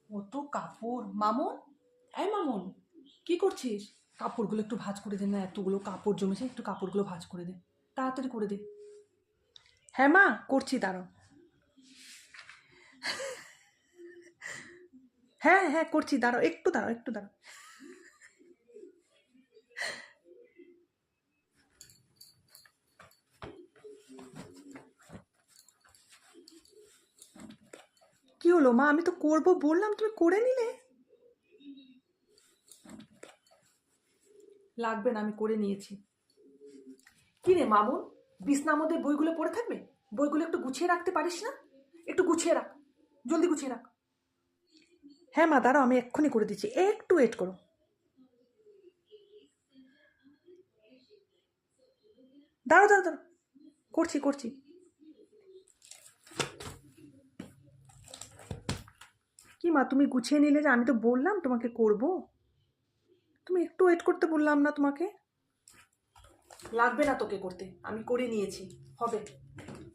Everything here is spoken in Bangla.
কত কাপড়! মামুন, এই মামুন, কি করছিস? কাপড়গুলো একটু ভাঁজ করে দে না, এতগুলো কাপড় জমেছে, একটু কাপড়গুলো ভাঁজ করে দে, তাড়াতাড়ি করে দে। হ্যাঁ মা, করছি, দাঁড়াও। হ্যাঁ হ্যাঁ করছি, দাঁড়াও, একটু দাঁড়াও, একটু দাঁড়াও। কি হলো মা, আমি তো করবো বললাম, তুমি করে নিলে। লাগবে না, আমি করে নিয়েছি। কি রে মামুন, বিছনার মধ্যে বইগুলো পড়ে থাকবে? বইগুলো একটু গুছিয়ে রাখতে পারিস না? একটু গুছিয়ে রাখ, জলদি গুছিয়ে রাখ। হ্যাঁ মা, দাঁড়াও, আমি এক্ষুনি করে দিচ্ছি, একটু ওয়েট করো। দাঁড়াও দাঁড়াও দাঁড়াও, করছি করছি। কি মা, তুমি গুছিয়ে নিলে যে? আমি তো বললাম তোমাকে করব, তুমি একটু ওয়েট করতে বললাম না তোমাকে? লাগবে না তোকে করতে, আমি করে নিয়েছি, হবে।